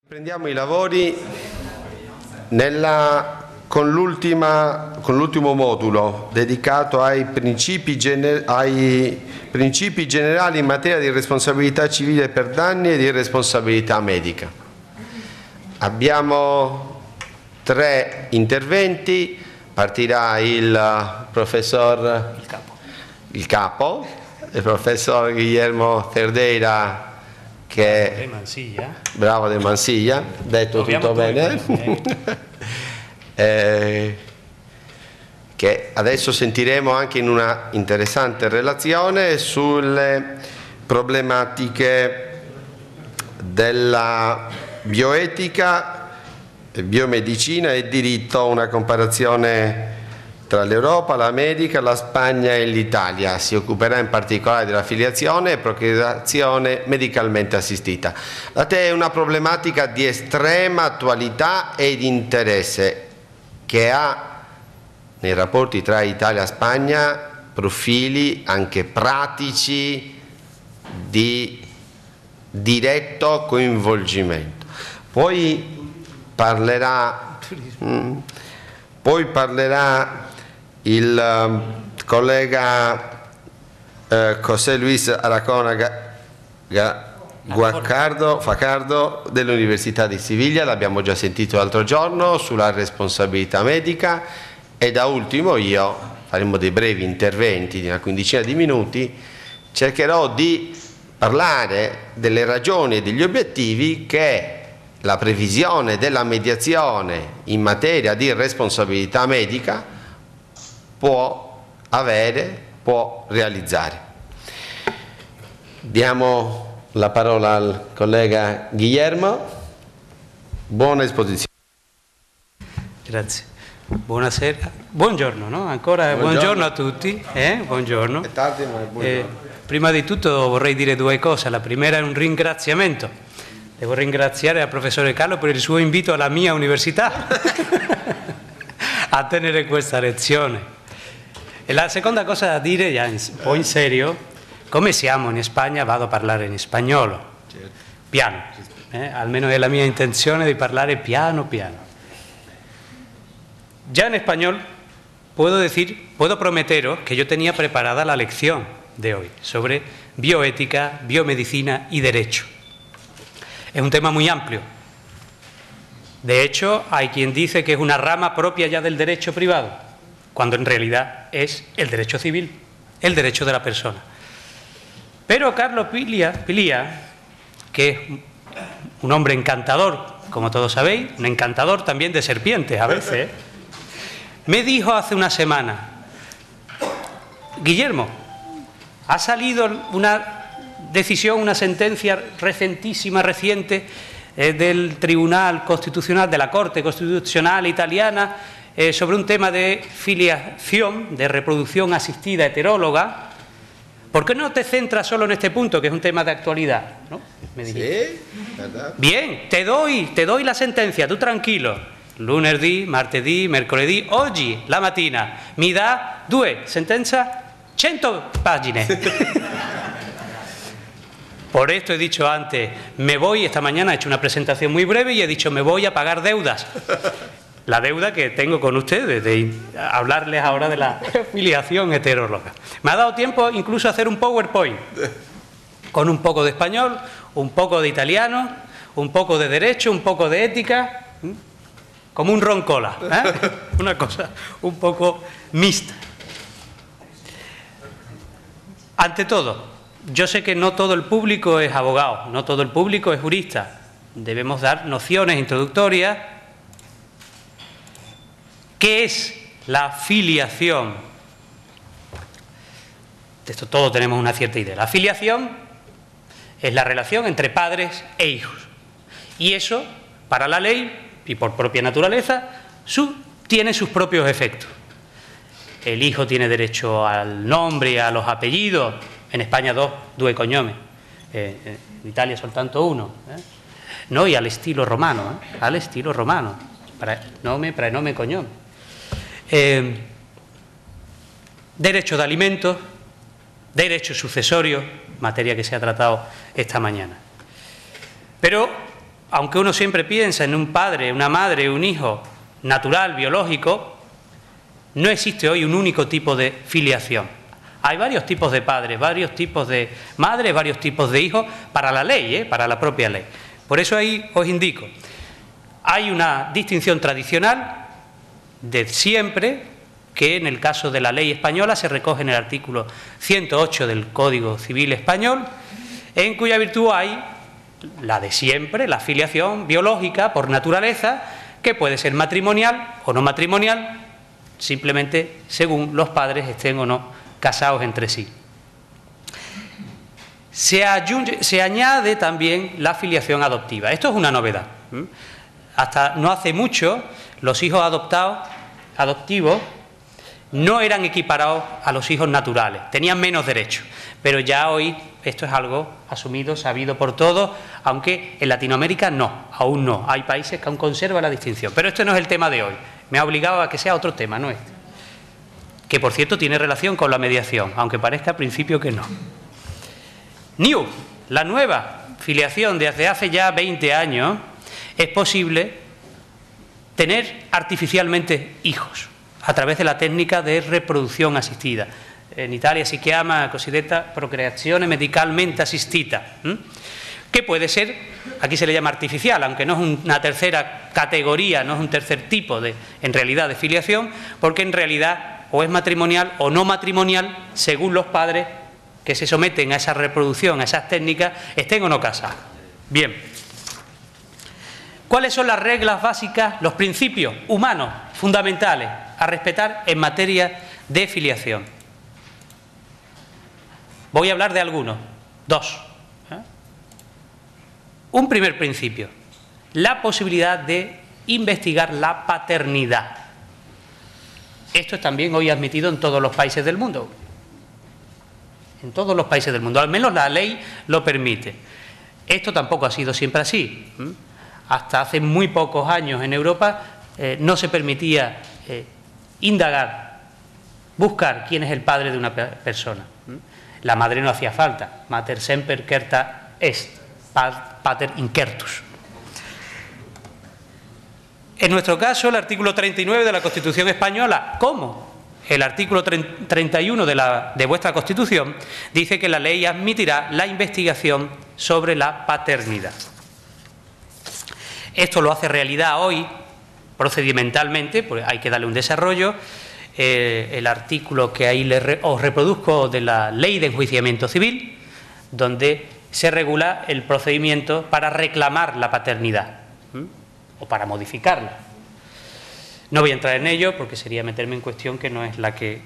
Prendiamo i lavori con l'ultimo modulo dedicato ai principi generali in materia di responsabilità civile per danni e di responsabilità medica. Abbiamo 3 interventi, partirà il professor il professor Guillermo Cerdeira, che De Mansilla. Bravo De Mansilla, detto tutto bene, che adesso sentiremo anche in una interessante relazione sulle problematiche della bioetica, biomedicina e diritto, una comparazione tra l'Europa, l'America, la Spagna e l'Italia. Si occuperà in particolare della filiazione e procreazione medicalmente assistita. La TEA è una problematica di estrema attualità ed interesse che ha nei rapporti tra Italia e Spagna profili anche pratici di diretto coinvolgimento. Poi parlerà il collega José Luis Aracona Facardo dell'Università di Siviglia, l'abbiamo già sentito l'altro giorno, sulla responsabilità medica, e da ultimo io, faremo dei brevi interventi di una quindicina di minuti, cercherò di parlare delle ragioni e degli obiettivi che la previsione della mediazione in materia di responsabilità medica può realizzare. Diamo la parola al collega Guillermo. Buona esposizione. Grazie. Buonasera. Buongiorno, no? Ancora buongiorno a tutti. Buongiorno. È tardi, ma è buongiorno. Prima di tutto vorrei dire 2 cose. La prima è un ringraziamento. Devo ringraziare al professore Carlo per il suo invito alla mia università a tenere questa lezione. E la seconda cosa da dire, già un po' in serio, come siamo in Spagna vado a parlare in spagnolo, piano, almeno è la mia intenzione di parlare piano piano. Ya en español puedo prometeros que yo tenía preparada la lección de hoy sobre bioética, biomedicina y derecho. Es un tema muy amplio. De hecho, hay quien dice que es una rama propia ya del derecho privado, cuando en realidad es el derecho civil, el derecho de la persona. Pero Carlos Pilia, que es un hombre encantador, como todos sabéis, un encantador también de serpientes a veces, me dijo hace una semana: Guillermo, ha salido una decisión, una sentencia recientísima, reciente, del Tribunal Constitucional, de la Corte Constitucional Italiana, sobre un tema de filiación, de reproducción asistida heteróloga. ¿Por qué no te centras solo en este punto, que es un tema de actualidad? ¿No? Me dijiste. Sí, ¿verdad? Bien, te doy la sentencia, tú tranquilo. Lunedì, martedì, mercoledì, oggi, la mattina, mi dà 2 sentenza, 100 pagine. Por esto he dicho antes, me voy, esta mañana he hecho una presentación muy breve y he dicho, me voy a pagar deudas. La deuda que tengo con ustedes, de hablarles ahora de la filiación heteróloga. Me ha dado tiempo incluso a hacer un PowerPoint, con un poco de español, un poco de italiano, un poco de derecho, un poco de ética, como un roncola, una cosa un poco mixta. Ante todo, yo sé que no todo el público es abogado, no todo el público es jurista. Debemos dar nociones introductorias. ¿Qué es la filiación? De esto todos tenemos una cierta idea. La filiación es la relación entre padres e hijos. Y eso, para la ley y por propia naturaleza, tiene sus propios efectos. El hijo tiene derecho al nombre y a los apellidos. En España 2 cognomi, en Italia soltanto 1, no, y al estilo romano, al estilo romano, nome, prenome, cognome. Derecho de alimentos, derecho sucesorio, materia que se ha tratado esta mañana. Pero aunque uno siempre piensa en un padre, una madre, un hijo natural, biológico, no existe hoy un único tipo de filiación. Hay varios tipos de padres, varios tipos de madres, varios tipos de hijos para la ley, para la propia ley. Por eso ahí os indico, hay una distinción tradicional de siempre, que en el caso de la ley española se recoge en el artículo 108 del Código Civil Español, en cuya virtud hay la de siempre, la filiación biológica por naturaleza, que puede ser matrimonial o no matrimonial, simplemente según los padres estén o no casados entre sí. Se añade también la filiación adoptiva. Esto es una novedad. Hasta no hace mucho, los hijos adoptivos no eran equiparados a los hijos naturales, tenían menos derechos, pero ya hoy esto es algo asumido, sabido por todos, aunque en Latinoamérica no, aún no. Hay países que aún conservan la distinción, pero este no es el tema de hoy. Me ha obligado a que sea otro tema, no este, que por cierto tiene relación con la mediación, aunque parezca al principio que no. New, la nueva filiación desde hace ya 20 años, es posible tener artificialmente hijos a través de la técnica de reproducción asistida. En Italia si chiama cosiddetta procreazione medicalmente assistita, que puede ser, aquí se le llama artificial, aunque no es una tercera categoría, no es un tercer tipo en realidad de filiación, porque en realidad o es matrimonial o no matrimonial, según los padres que se someten a esa reproducción, a esas técnicas, estén o no casados. Bien. ¿Cuáles son las reglas básicas, los principios humanos fundamentales a respetar en materia de filiación? Voy a hablar de algunos, dos. Un primer principio, la posibilidad de investigar la paternidad. Esto es también hoy admitido en todos los países del mundo. En todos los países del mundo, al menos la ley lo permite. Esto tampoco ha sido siempre así. Hasta hace muy pocos años en Europa no se permitía indagar, buscar quién es el padre de una persona. La madre no hacía falta. Mater semper certa est, pater incertus. En nuestro caso, el artículo 39 de la Constitución española, como el artículo 31 de vuestra Constitución, dice que la ley admitirá la investigación sobre la paternidad. Esto lo hace realidad hoy, procedimentalmente, pues hay que darle un desarrollo. El artículo que ahí os reproduzco de la Ley de Enjuiciamiento Civil, donde se regula el procedimiento para reclamar la paternidad o para modificarla. No voy a entrar en ello porque sería meterme en cuestión que no es la que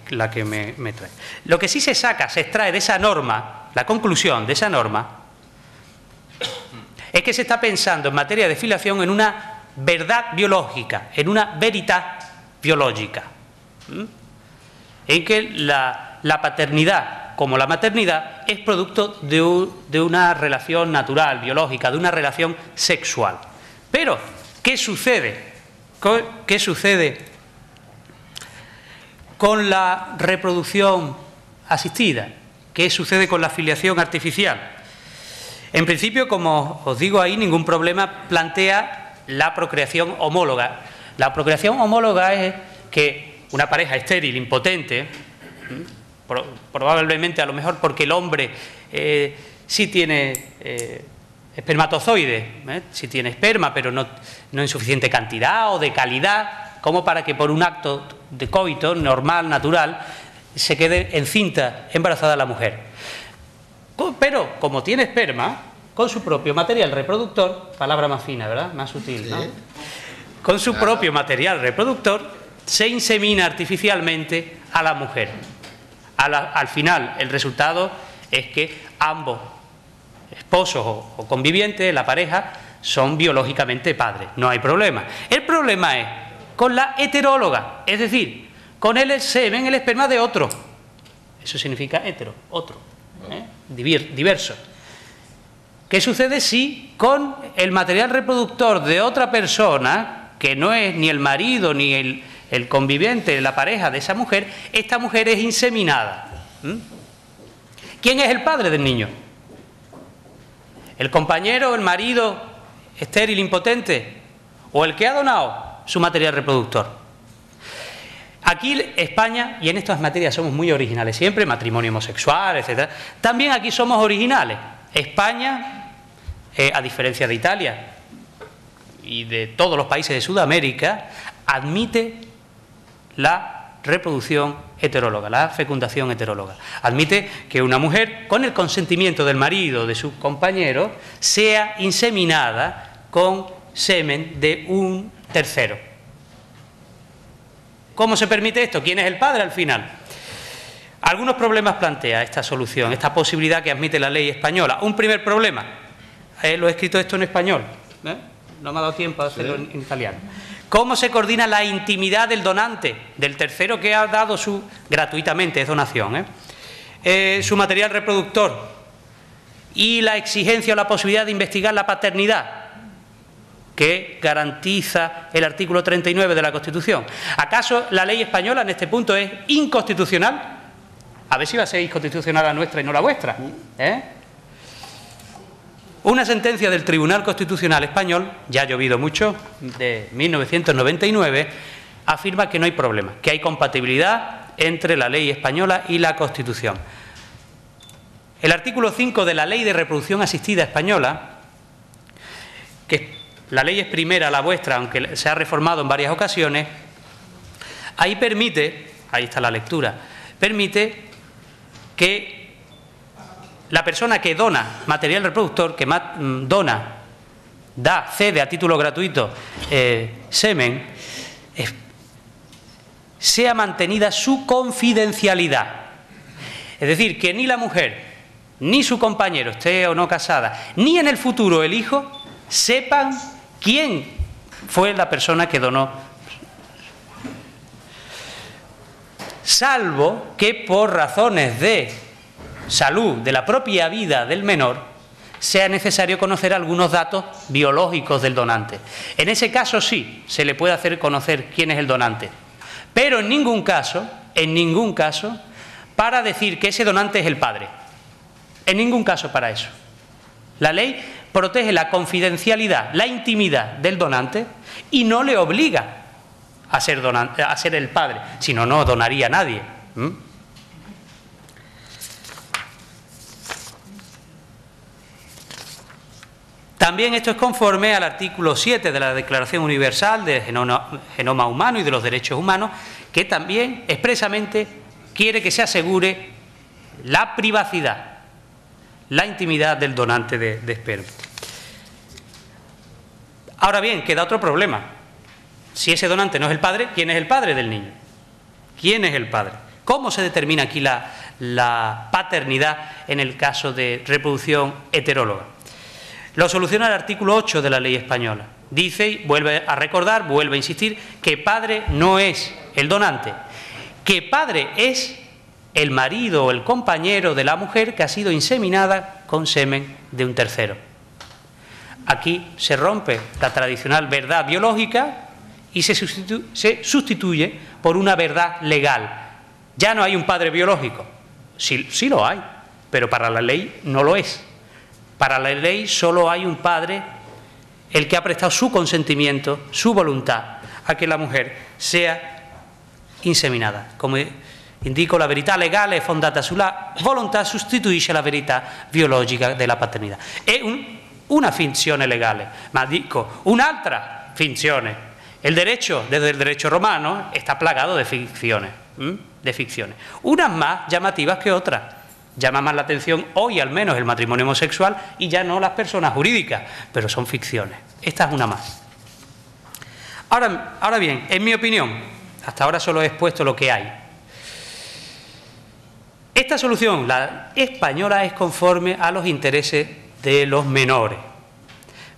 me trae. Lo que sí se extrae de esa norma, la conclusión de esa norma, es que se está pensando en materia de filiación en una verdad biológica, en una veritas biológica, en que la paternidad como la maternidad es producto de una relación natural, biológica, de una relación sexual. Pero, ¿qué sucede? ¿Qué sucede con la reproducción asistida? ¿Qué sucede con la filiación artificial? En principio, como os digo ahí, ningún problema plantea la procreación homóloga. La procreación homóloga es que una pareja estéril, impotente, probablemente a lo mejor porque el hombre sí tiene espermatozoides, sí tiene esperma, pero no en suficiente cantidad o de calidad, como para que por un acto de coito normal, natural, se quede encinta, embarazada la mujer. Pero, como tiene esperma, con su propio material reproductor, palabra más fina, ¿verdad? Más sutil, ¿no? Con su propio material reproductor, se insemina artificialmente a la mujer. Al final, el resultado es que ambos esposos o convivientes, la pareja, son biológicamente padres. No hay problema. El problema es con la heteróloga, es decir, con el semen, el esperma de otro. Eso significa hetero, otro. Diverso. ¿Qué sucede si con el material reproductor de otra persona, que no es ni el marido ni el conviviente, la pareja de esa mujer, esta mujer es inseminada? ¿Quién es el padre del niño? ¿El compañero, el marido, estéril, impotente, o el que ha donado su material reproductor. Aquí España, y en estas materias somos muy originales siempre, matrimonio homosexual, etcétera, también aquí somos originales. España, a diferencia de Italia y de todos los países de Sudamérica, admite la reproducción heteróloga, la fecundación heteróloga. Admite que una mujer, con el consentimiento del marido o de su compañero, sea inseminada con semen de un tercero. ¿Cómo se permite esto? ¿Quién es el padre al final? Algunos problemas plantea esta solución, esta posibilidad que admite la ley española. Un primer problema, lo he escrito esto en español, no me ha dado tiempo a hacerlo en italiano. ¿Cómo se coordina la intimidad del donante, del tercero que ha dado gratuitamente, es donación, su material reproductor, y la exigencia o la posibilidad de investigar la paternidad que garantiza el artículo 39 de la Constitución? ¿Acaso la ley española en este punto es inconstitucional? A ver si va a ser inconstitucional la nuestra y no la vuestra. Una sentencia del Tribunal Constitucional Español, ya ha llovido mucho, de 1999, afirma que no hay problema, que hay compatibilidad entre la ley española y la Constitución. El artículo 5 de la Ley de Reproducción Asistida Española, que la ley es primera, la vuestra, aunque se ha reformado en varias ocasiones, ahí permite, ahí está la lectura, permite que la persona que dona material reproductor, que cede a título gratuito semen, sea mantenida su confidencialidad. Es decir, que ni la mujer, ni su compañero, esté o no casada, ni en el futuro el hijo, sepan quién fue la persona que donó, salvo que por razones de salud de la propia vida del menor sea necesario conocer algunos datos biológicos del donante. En ese caso sí, se le puede hacer conocer quién es el donante, pero en ningún caso, para decir que ese donante es el padre. En ningún caso para eso. La ley protege la confidencialidad, la intimidad del donante y no le obliga a ser el padre, si no, no donaría a nadie. También esto es conforme al artículo 7 de la Declaración Universal del Genoma Humano y de los Derechos Humanos, que también expresamente quiere que se asegure la privacidad, la intimidad del donante de esperma. Ahora bien, queda otro problema. Si ese donante no es el padre, ¿quién es el padre del niño? ¿Quién es el padre? ¿Cómo se determina aquí la paternidad en el caso de reproducción heteróloga? Lo soluciona el artículo 8 de la ley española. Dice, y vuelve a recordar, vuelve a insistir, que padre no es el donante, que padre es el marido o el compañero de la mujer que ha sido inseminada con semen de un tercero. Aquí se rompe la tradicional verdad biológica y se sustituye por una verdad legal. Ya no hay un padre biológico. Sí lo hay, pero para la ley no lo es. Para la ley solo hay un padre, el que ha prestado su consentimiento, su voluntad, a que la mujer sea inseminada. Come indico, la verità legale è fondata sulla volontà, sostituisce la verità biologica della paternità. È una finzione legale, ma dico un'altra finzione. El derecho, desde el derecho romano, está plagado de ficciones, unas más llamativas que otras. Llama más la atención hoy al menos el matrimonio homosexual y ya no las personas jurídicas, pero son ficciones. Esta es una más. Ahora bien, en mi opinión, hasta ahora solo he expuesto lo que hay. Esta solución, la española, es conforme a los intereses de los menores.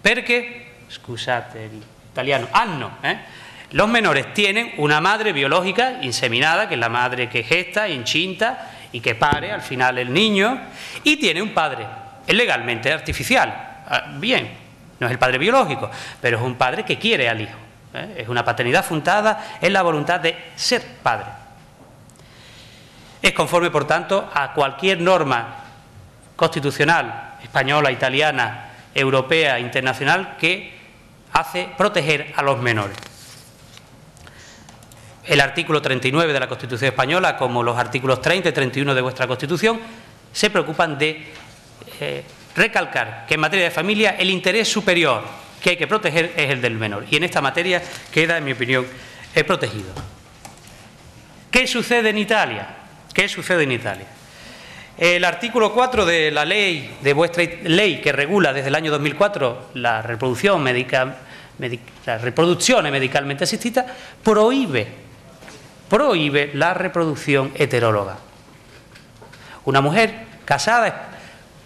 Perché, scusate el italiano, los menores tienen una madre biológica inseminada, que es la madre que gesta, incinta y que pare al final el niño, y tiene un padre, es legalmente artificial. Bien, no es el padre biológico, pero es un padre que quiere al hijo. Es una paternidad fundada en la voluntad de ser padre. Es conforme, por tanto, a cualquier norma constitucional española, italiana, europea e internacional que hace proteger a los menores. El artículo 39 de la Constitución española, como los artículos 30 y 31 de vuestra Constitución, se preocupan de recalcar que en materia de familia el interés superior que hay que proteger es el del menor. Y en esta materia queda, en mi opinión, protegido. ¿Qué sucede en Italia? ¿Qué sucede en Italia? El artículo 4 de la ley, de vuestra ley, que regula desde el año 2004 la reproducción las reproducciones medicalmente asistidas, prohíbe la reproducción heteróloga. Una mujer casada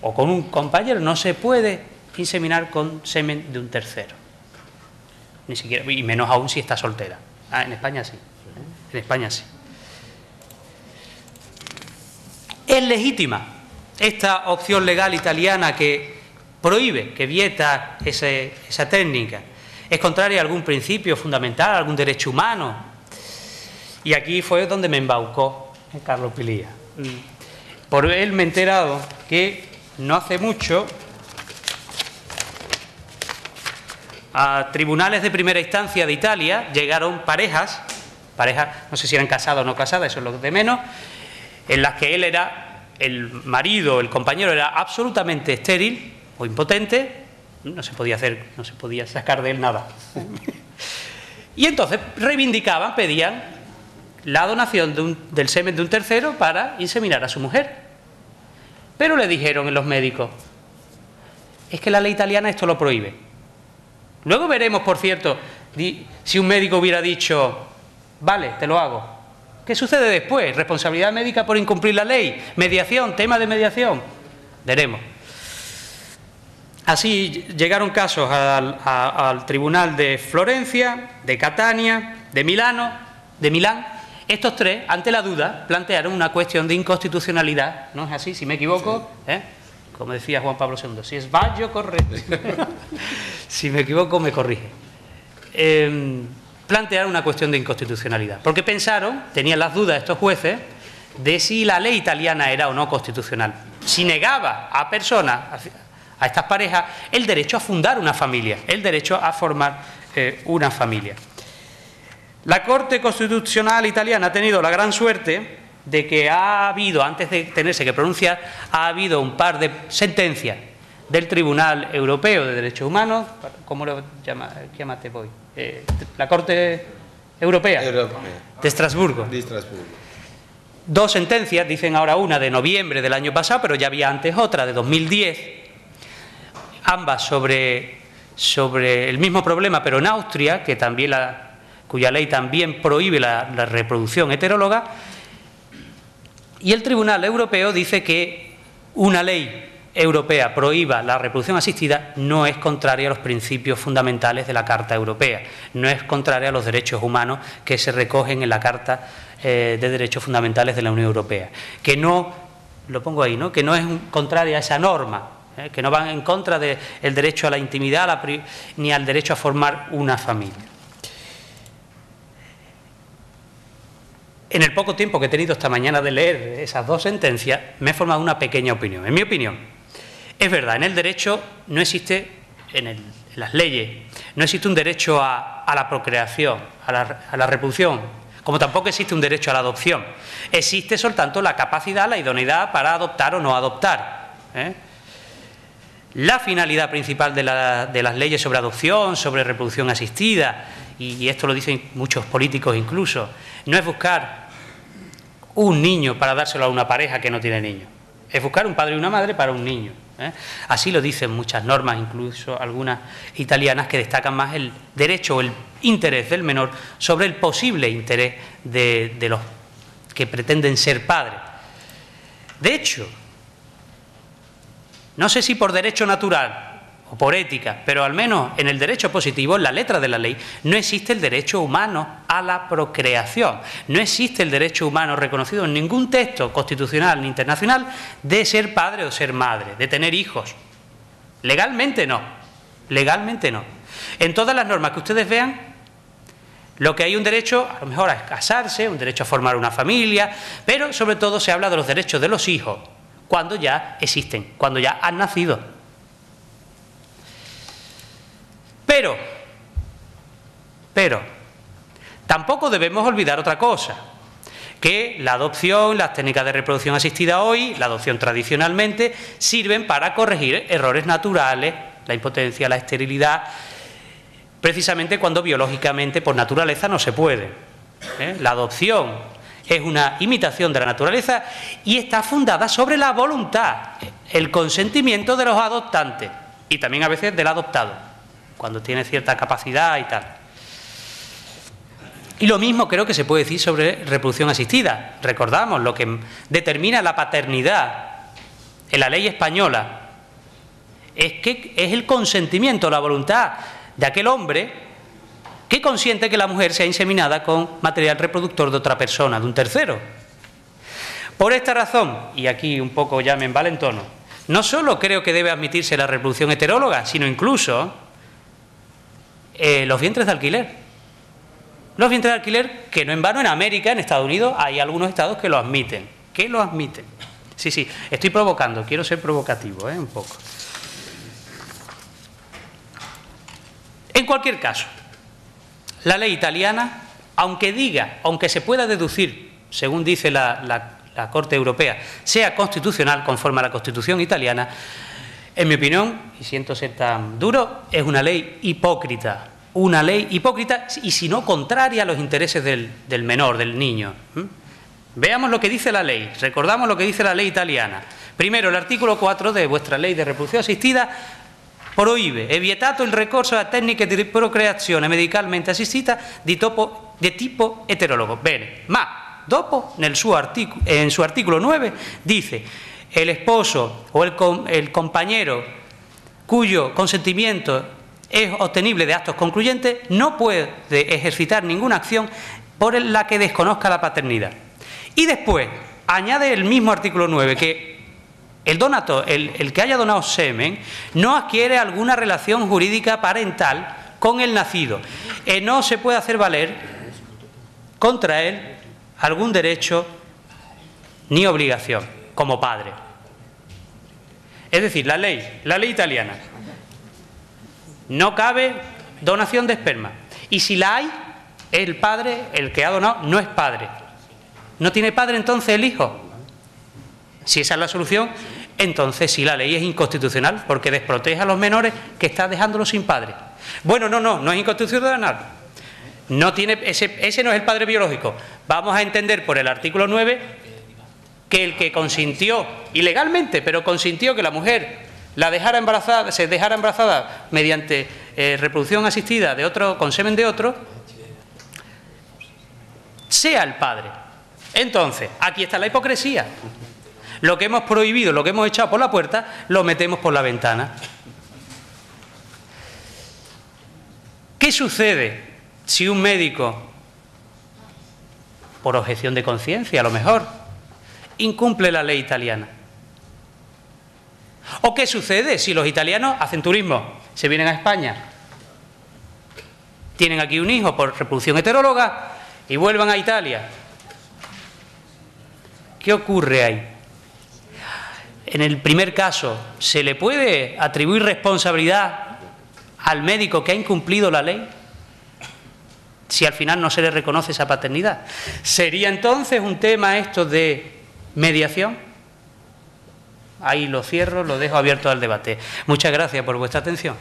o con un compañero no se puede inseminar con semen de un tercero, ni siquiera, y menos aún si está soltera. En España sí. En España sí. Es legítima esta opción legal italiana que prohíbe, que vieta esa técnica. Es contraria a algún principio fundamental, a algún derecho humano. Y aquí fue donde me embaucó Carlos Pilía. Por él me he enterado que no hace mucho a tribunales de primera instancia de Italia llegaron parejas, no sé si eran casadas o no casadas, eso es lo de menos, en las que él era, el marido, el compañero era absolutamente estéril o impotente, no se podía sacar de él nada. Y entonces reivindicaban, pedían la donación del semen de un tercero para inseminar a su mujer. Pero le dijeron los médicos, es que la ley italiana esto lo prohíbe. Luego veremos, por cierto, si un médico hubiera dicho, vale, te lo hago. ¿Qué sucede después? Responsabilidad médica por incumplir la ley, mediación, tema de mediación. Veremos. Así llegaron casos al tribunal de Florencia, de Catania, de Milán. Estos tres, ante la duda, plantearon una cuestión de inconstitucionalidad. ¿No es así? Si me equivoco, como decía Juan Pablo II, si es vallo, correcto. Si me equivoco, me corrige. Plantearon una cuestión de inconstitucionalidad. Porque pensaron, tenían las dudas estos jueces, de si la ley italiana era o no constitucional. Si negaba a personas, a estas parejas, el derecho a fundar una familia, el derecho a formar una familia. La Corte Constitucional italiana ha tenido la gran suerte de que ha habido, antes de tenerse que pronunciar, ha habido un par de sentencias del Tribunal Europeo de Derechos Humanos, ¿cómo lo llamaste hoy? La Corte Europea de Estrasburgo. Dos sentencias, dicen ahora una de noviembre del año pasado, pero ya había antes otra de 2010, ambas sobre el mismo problema, pero en Austria, que también cuya ley también prohíbe la reproducción heteróloga, y el Tribunal Europeo dice que una ley europea prohíba la reproducción asistida no es contraria a los principios fundamentales de la Carta Europea, no es contraria a los derechos humanos que se recogen en la Carta de Derechos Fundamentales de la Unión Europea, que no, lo pongo ahí, ¿no?, que no es contraria a esa norma, que no van en contra del derecho a la intimidad ni al derecho a formar una familia. En el poco tiempo que he tenido esta mañana de leer esas dos sentencias, me he formado una pequeña opinión. En mi opinión, es verdad, en el derecho no existe, en las leyes, no existe un derecho a la procreación, a la reproducción, como tampoco existe un derecho a la adopción. Existe, por tanto, la capacidad, la idoneidad para adoptar o no adoptar. La finalidad principal de las leyes sobre adopción, sobre reproducción asistida, y esto lo dicen muchos políticos incluso, no es buscar un niño para dárselo a una pareja que no tiene niño, es buscar un padre y una madre para un niño. Así lo dicen muchas normas, incluso algunas italianas, que destacan más el derecho o el interés del menor sobre el posible interés de los que pretenden ser padres. De hecho, no sé si por derecho natural o por ética, pero al menos en el derecho positivo, en la letra de la ley, no existe el derecho humano a la procreación. No existe el derecho humano reconocido en ningún texto constitucional ni internacional de ser padre o ser madre, de tener hijos. Legalmente no. Legalmente no. En todas las normas que ustedes vean, lo que hay un derecho, a lo mejor, es casarse, un derecho a formar una familia, pero sobre todo se habla de los derechos de los hijos, cuando ya existen, cuando ya han nacido. Pero, tampoco debemos olvidar otra cosa, que la adopción, las técnicas de reproducción asistida hoy, la adopción tradicionalmente, sirven para corregir errores naturales, la impotencia, la esterilidad, precisamente cuando biológicamente, por naturaleza, no se puede. La adopción es una imitación de la naturaleza y está fundada sobre la voluntad, el consentimiento de los adoptantes y también a veces del adoptado, cuando tiene cierta capacidad y tal. Y lo mismo creo que se puede decir sobre reproducción asistida. Recordamos, lo que determina la paternidad en la ley española es el consentimiento, la voluntad de aquel hombre que consiente que la mujer sea inseminada con material reproductor de otra persona, de un tercero. Por esta razón, y aquí un poco ya me envalentono, no solo creo que debe admitirse la reproducción heteróloga, sino incluso los vientres de alquiler. Los vientres de alquiler, que no en vano en América, en Estados Unidos, hay algunos estados que lo admiten. ¿Qué lo admiten? Sí, estoy provocando, quiero ser provocativo, un poco. En cualquier caso, la ley italiana, aunque se pueda deducir, según dice la Corte Europea, sea constitucional conforme a la Constitución italiana, en mi opinión, y siento ser tan duro, es una ley hipócrita. Una ley hipócrita y si no contraria a los intereses del menor, del niño. Veamos lo que dice la ley, recordamos lo que dice la ley italiana. Primero, el artículo 4 de vuestra ley de reproducción asistida prohíbe, è vietato il ricorso a tecniche di procreazione medicalmente assistita di tipo eterologo. Bene, ma dopo, en su artículo 9, dice, el esposo o el compañero cuyo consentimiento es obtenible de actos concluyentes, no puede ejercitar ninguna acción por la que desconozca la paternidad. Y después, añade el mismo artículo 9 que el que haya donado semen no adquiere alguna relación jurídica parental con el nacido. No se puede hacer valer contra él algún derecho ni obligación como padre. Es decir, la ley italiana. No cabe donación de esperma. Y si la hay, el padre, el que ha donado, no es padre. ¿No tiene padre entonces el hijo? Si esa es la solución, entonces sí la ley es inconstitucional porque desprotege a los menores que está dejándolos sin padre. Bueno, no es inconstitucional. No tiene, ese no es el padre biológico. Vamos a entender por el artículo 9 que el que consintió, ilegalmente, pero consintió que la mujer se dejara embarazada mediante reproducción asistida de otro, con semen de otro, sea el padre. Entonces, aquí está la hipocresía. Lo que hemos prohibido, lo que hemos echado por la puerta, lo metemos por la ventana. ¿Qué sucede si un médico, por objeción de conciencia a lo mejor, incumple la ley italiana? ¿O qué sucede si los italianos hacen turismo, se vienen a España, tienen aquí un hijo por reproducción heteróloga y vuelvan a Italia? ¿Qué ocurre ahí? En el primer caso, ¿se le puede atribuir responsabilidad al médico que ha incumplido la ley si al final no se le reconoce esa paternidad? ¿Sería entonces un tema esto de mediación? Ahí lo cierro, lo dejo abierto al debate. Muchas gracias por vuestra atención.